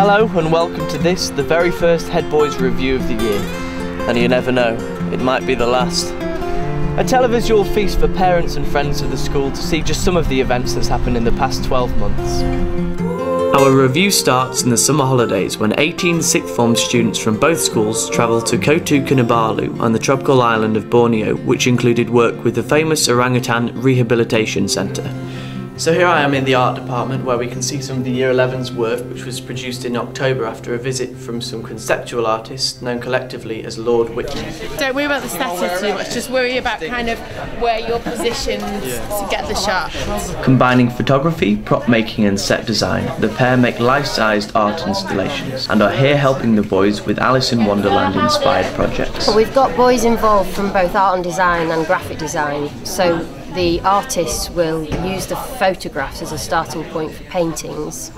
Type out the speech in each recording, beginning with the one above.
Hello and welcome to this, the very first Head Boys review of the year. And you never know, it might be the last. A televisual feast for parents and friends of the school to see just some of the events that's happened in the past 12 months. Our review starts in the summer holidays when 18 sixth form students from both schools travelled to Kota Kinabalu on the tropical island of Borneo, which included work with the famous Orangutan Rehabilitation Centre. So here I am in the art department where we can see some of the Year 11's work, which was produced in October after a visit from some conceptual artists known collectively as Lord Whitney. Don't worry about the stature too much, just worry about kind of where you're positioned to get the shot. Combining photography, prop making and set design, the pair make life-sized art installations and are here helping the boys with Alice in Wonderland inspired projects. Well, we've got boys involved from both art and design and graphic design, so the artists will use the photographs as a starting point for paintings,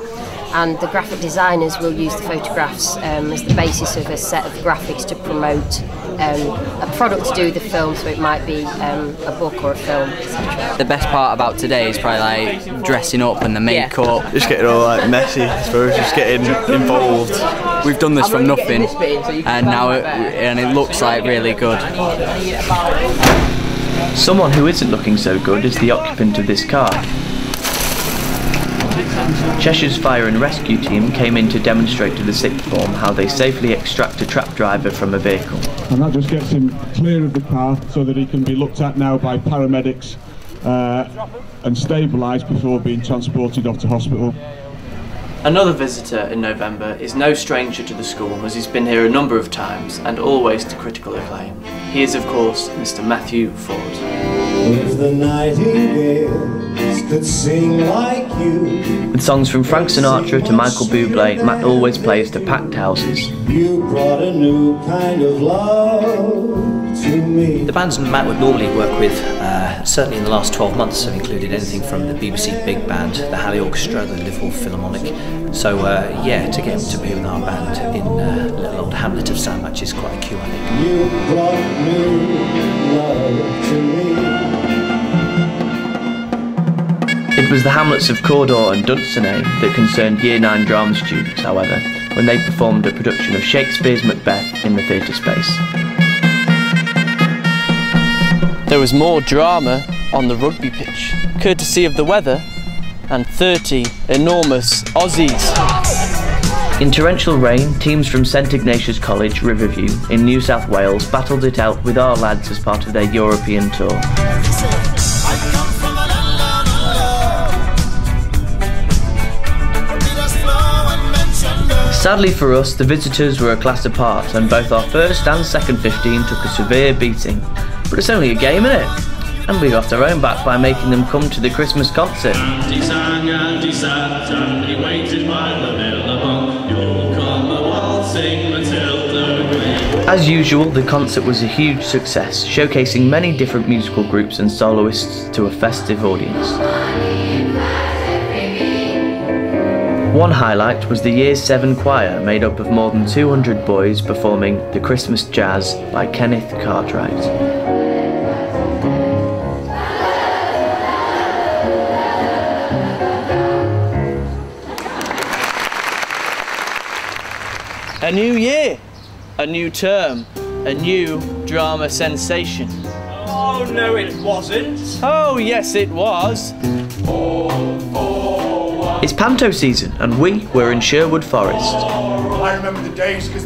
and the graphic designers will use the photographs as the basis of a set of graphics to promote a product to do with the film, so it might be a book or a film, etc. The best part about today is probably like dressing up and the makeup. Just getting all like messy, I suppose, just getting involved. We've done this from nothing and now it looks like really good. Someone who isn't looking so good is the occupant of this car. Cheshire's Fire and Rescue Team came in to demonstrate to the sixth form how they safely extract a trap driver from a vehicle. And that just gets him clear of the car so that he can be looked at now by paramedics and stabilised before being transported off to hospital. Another visitor in November is no stranger to the school, as he's been here a number of times and always to critical acclaim. He is, of course, Mr. Matthew Ford. If the nightingales could sing like you. With songs from Frank Sinatra to Michael Bublé, Matt always plays to packed houses. You brought a new kind of love to me. The bands Matt would normally work with, certainly in the last 12 months, have included anything from the BBC Big Band, the Halley Orchestra, the Liverpool Philharmonic. So yeah, to get him to be with our band in little old hamlet of Sandwich is quite a cue, I think. You brought new love to me. It was the hamlets of Cawdor and Dunsinane that concerned Year 9 drama students, however, when they performed a production of Shakespeare's Macbeth in the theatre space. There was more drama on the rugby pitch, courtesy of the weather and 30 enormous Aussies. In torrential rain, teams from St Ignatius College, Riverview, in New South Wales battled it out with our lads as part of their European tour. Sadly for us, the visitors were a class apart and both our first and second 15 took a severe beating. But it's only a game, innit? And we got our own back by making them come to the Christmas concert. As usual, the concert was a huge success, showcasing many different musical groups and soloists to a festive audience. One highlight was the Year 7 choir, made up of more than 200 boys performing The Christmas Jazz by Kenneth Cartwright. A new year, a new term, a new drama sensation. Oh no, it wasn't. Oh yes it was. It's Panto season and we were in Sherwood Forest. I remember the days because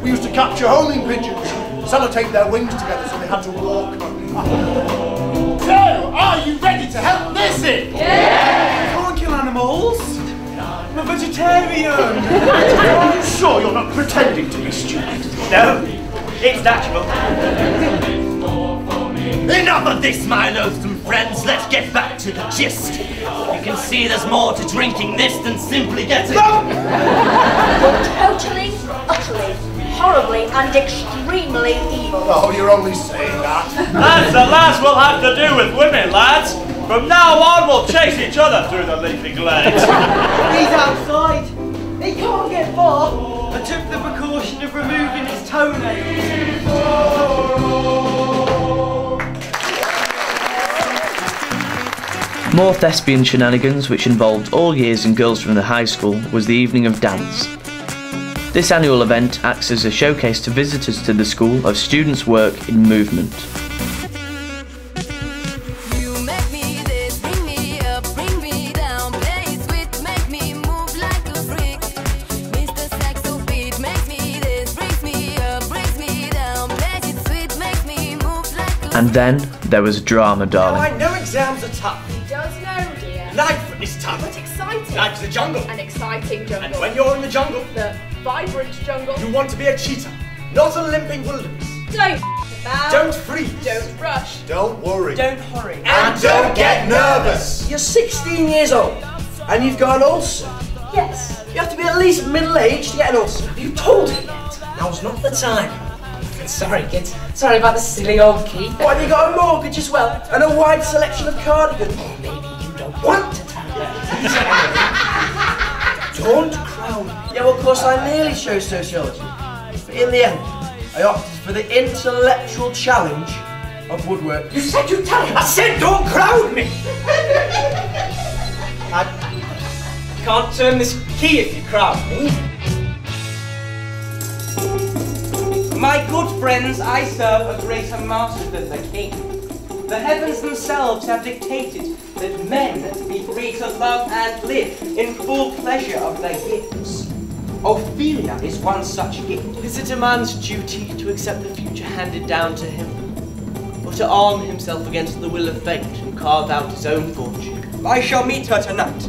we used to capture homing pigeons, sellotape their wings together so they had to walk. So, are you ready to help Lizzie? Yeah! I can't kill animals. I'm a vegetarian. Are you sure you're not pretending to be stupid? No, it's natural. Enough of this, my loathsome friends. Let's get back to the gist. You can see there's more to drinking this than simply getting... You're totally, utterly, horribly and extremely evil. Oh, you're only saying that. That's the last we'll have to do with women, lads. From now on, we'll chase each other through the leafy glades. He's outside. He can't get far. I took the precaution of removing his toenails. More thespian shenanigans, which involved all years and girls from the high school, was the evening of dance. This annual event acts as a showcase to visitors to the school of students' work in movement. And then there was drama, darling. I know exams are tough. He does know, dear. Life is tough. But exciting. Life's the jungle. An exciting jungle. And when you're in the jungle, the vibrant jungle, you want to be a cheetah, not a limping wilderness. Don't about. Don't freeze. Don't rush. Don't worry. Don't hurry. And don't get nervous. You're 16 years old and you've got an ulcer. Yes. You have to be at least middle-aged to get an ulcer. Have you told her yet? Now's not the time. Sorry, kids. Sorry about the silly old key. Why have you got a mortgage as well? And a wide selection of cardigans? Or maybe you don't want to tell her. Don't crowd me. Yeah, well, of course, I nearly chose sociology. But in the end, I opted for the intellectual challenge of woodwork. You said you'd tell her. I said don't crowd me! I can't turn this key if you crowd me. My good friends, I serve a greater master than the king. The heavens themselves have dictated that men be free to love and live in full pleasure of their gifts. Ophelia is one such gift. Is it a man's duty to accept the future handed down to him? Or to arm himself against the will of fate and carve out his own fortune? I shall meet her tonight,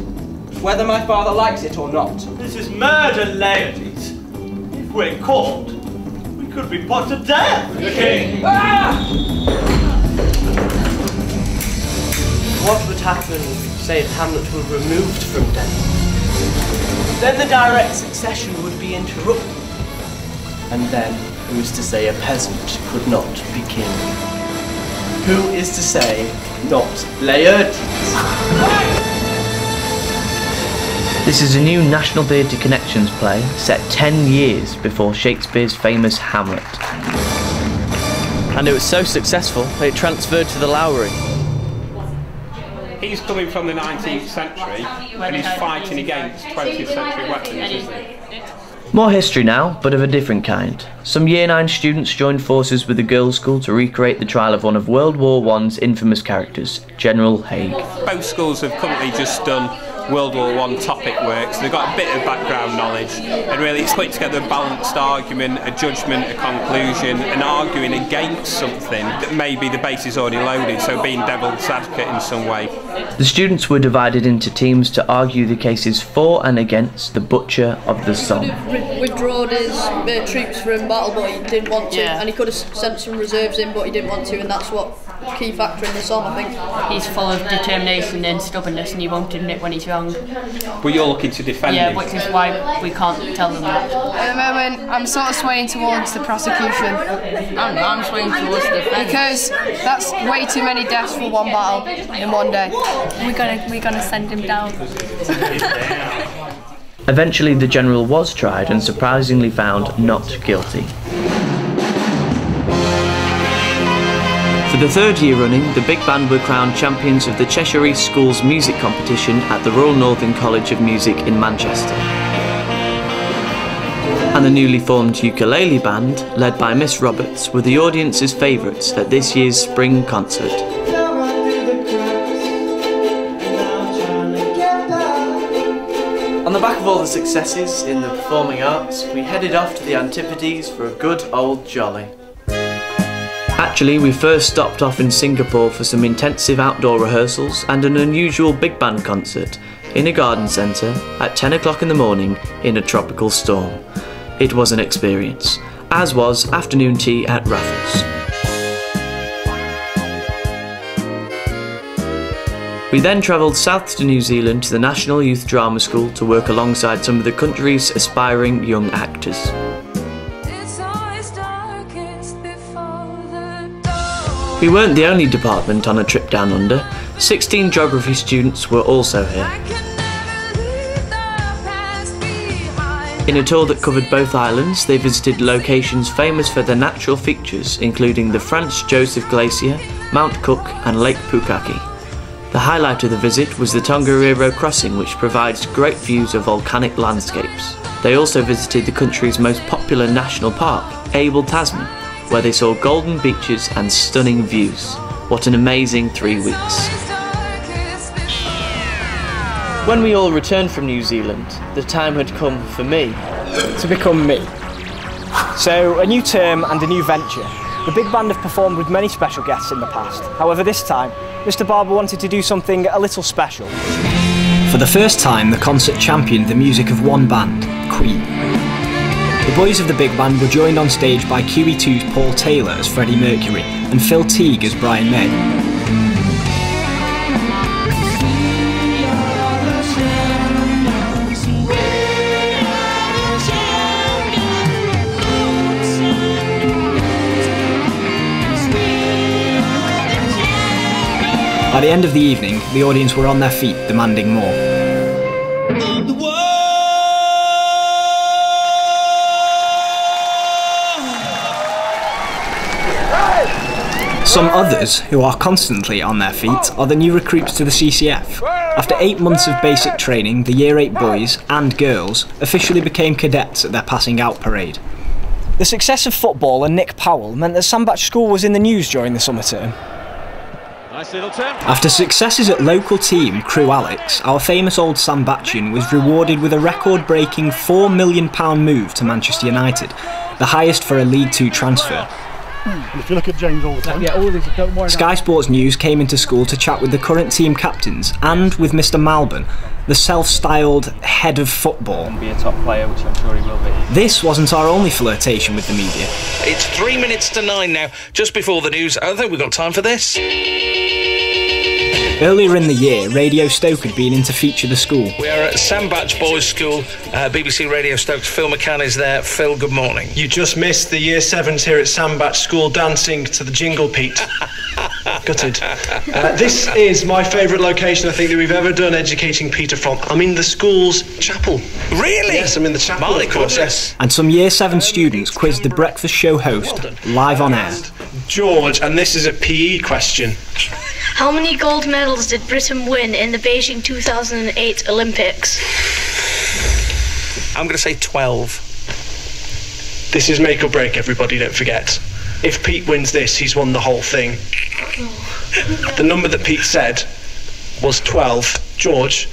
whether my father likes it or not. This is murder, Laertes. If we're caught, we could be put to death. The king. Ah! What would happen, say, if Hamlet were removed from death? Then the direct succession would be interrupted. And then, who is to say a peasant could not be king? Who is to say not Laertes? This is a new National Theatre Connections play set 10 years before Shakespeare's famous Hamlet. And it was so successful, it transferred to the Lowry. He's coming from the 19th century and he's fighting against 20th century weapons, isn't he? More history now, but of a different kind. Some Year 9 students joined forces with the girls' school to recreate the trial of one of World War I's infamous characters, General Haig. Both schools have currently just done World War I topic work, so they've got a bit of background knowledge, and really it's put together a balanced argument, a judgment, a conclusion, and arguing against something that maybe the base is already loaded, so being devil's advocate in some way. The students were divided into teams to argue the cases for and against the Butcher of the Somme. He could have withdrawn his troops from battle, but he didn't want to, and he could have sent some reserves in, but he didn't want to, and that's what key factor in the Somme, I think. He's full of determination and stubbornness, and he won't admit when he's wrong. But you're looking to defend him. Yeah, which is why we can't tell them that. At the moment, I'm sort of swaying towards the prosecution. I'm swaying towards the defence. Because that's way too many deaths for one battle in one day. We're gonna send him down. Eventually the general was tried and surprisingly found not guilty. For the third year running, the Big Band were crowned champions of the Cheshire East Schools music competition at the Royal Northern College of Music in Manchester. And the newly formed ukulele band, led by Miss Roberts, were the audience's favourites at this year's spring concert. On the back of all the successes in the performing arts, we headed off to the Antipodes for a good old jolly. Actually, we first stopped off in Singapore for some intensive outdoor rehearsals and an unusual big band concert in a garden centre at 10 o'clock in the morning in a tropical storm. It was an experience, as was afternoon tea at Raffles. We then travelled south to New Zealand to the National Youth Drama School to work alongside some of the country's aspiring young actors. We weren't the only department on a trip down under. 16 geography students were also here. In a tour that covered both islands, they visited locations famous for their natural features, including the Franz Josef Glacier, Mount Cook and Lake Pukaki. The highlight of the visit was the Tongariro Crossing, which provides great views of volcanic landscapes. They also visited the country's most popular national park, Abel Tasman, where they saw golden beaches and stunning views. What an amazing 3 weeks. When we all returned from New Zealand, the time had come for me to become me. So, a new term and a new venture. The big band have performed with many special guests in the past. However, this time, Mr. Barber wanted to do something a little special. For the first time, the concert championed the music of one band, Queen. The boys of the big band were joined on stage by QE2's Paul Taylor as Freddie Mercury and Phil Teague as Brian May. By the end of the evening, the audience were on their feet, demanding more. Some others, who are constantly on their feet, are the new recruits to the CCF. After 8 months of basic training, the Year 8 boys and girls officially became cadets at their passing out parade. The success of football and Nick Powell meant that Sandbach School was in the news during the summer term. After successes at local team Crewe Alex, our famous old Sandbachian was rewarded with a record-breaking £4 million move to Manchester United, the highest for a League Two transfer. If you look at James all the time. Yeah, all these, don't worry. Sky Sports News came into school to chat with the current team captains and with Mr. Malbon, the self-styled head of football. Be a top player, which I'm sure he will be. This wasn't our only flirtation with the media. It's 3 minutes to 9 now, just before the news. I don't think we've got time for this. Earlier in the year, Radio Stoke had been in to feature the school. We are at Sandbach Boys School, BBC Radio Stoke's Phil McCann is there. Phil, good morning. You just missed the Year 7s here at Sandbach School dancing to the Jingle Pete. Gutted. This is my favourite location I think that we've ever done educating Peter from. I'm in the school's chapel. Really? Yes, I'm in the chapel, of course, yes. And some Year 7 students quizzed the breakfast show host live on air. George, and this is a PE question. How many gold medals did Britain win in the Beijing 2008 Olympics? I'm going to say 12. This is make or break, everybody, don't forget. If Pete wins this, he's won the whole thing. The number that Pete said was 12. George,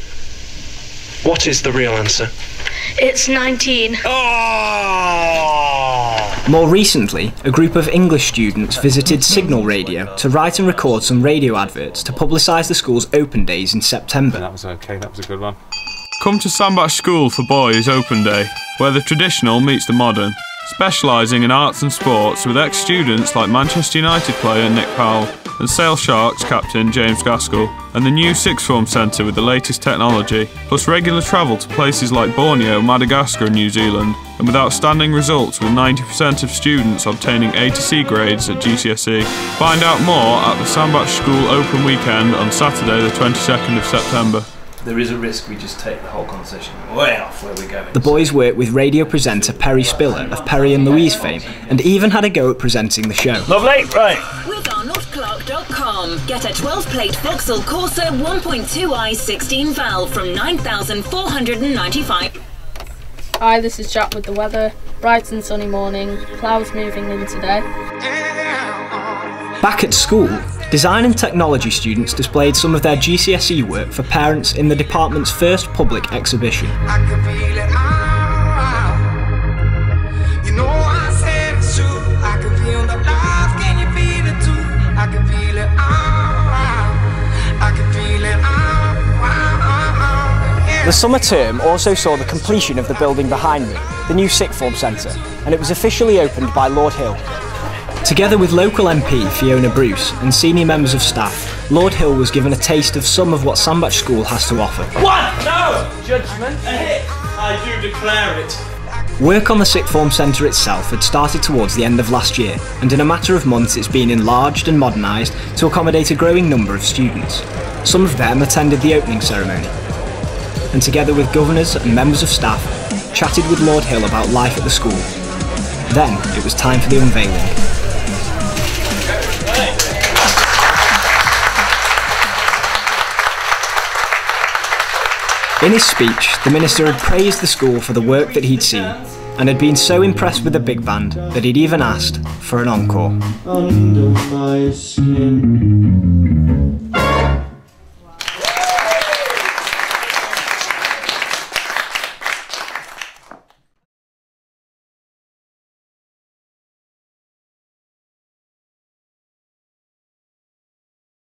what is the real answer? It's 19. More recently, a group of English students visited Signal Radio to write and record some radio adverts to publicise the school's open days in September. That was okay, that was a good one. Come to Sandbach School for Boys Open Day, where the traditional meets the modern, specialising in arts and sports with ex-students like Manchester United player Nick Powell and Sale Sharks captain James Gaskell, and the new sixth form centre with the latest technology, plus regular travel to places like Borneo, Madagascar and New Zealand, and with outstanding results with 90% of students obtaining A to C grades at GCSE. Find out more at the Sandbach School Open Weekend on Saturday the 22nd of September. There is a risk we just take the whole conversation way off where we're going. The boys worked with radio presenter Perry Spiller of Perry and Louise fame, and even had a go at presenting the show. Lovely, right. With ArnoldClark.com, get a 12-plate Vauxhall Corsa 1.2i 16 valve from $9,495. Hi, this is Jack with the weather. Bright and sunny morning, clouds moving in today. Back at school, design and technology students displayed some of their GCSE work for parents in the department's first public exhibition. The summer term also saw the completion of the building behind me, the new sixth form centre, and it was officially opened by Lord Hill. Together with local MP Fiona Bruce and senior members of staff, Lord Hill was given a taste of some of what Sandbach School has to offer. One! No! Judgment! A hit! I do declare it. Work on the sixth form centre itself had started towards the end of last year, and in a matter of months it's been enlarged and modernised to accommodate a growing number of students. Some of them attended the opening ceremony, and together with governors and members of staff, chatted with Lord Hill about life at the school. Then it was time for the unveiling. In his speech, the minister had praised the school for the work that he'd seen, and had been so impressed with the big band that he'd even asked for an encore. Under my skin.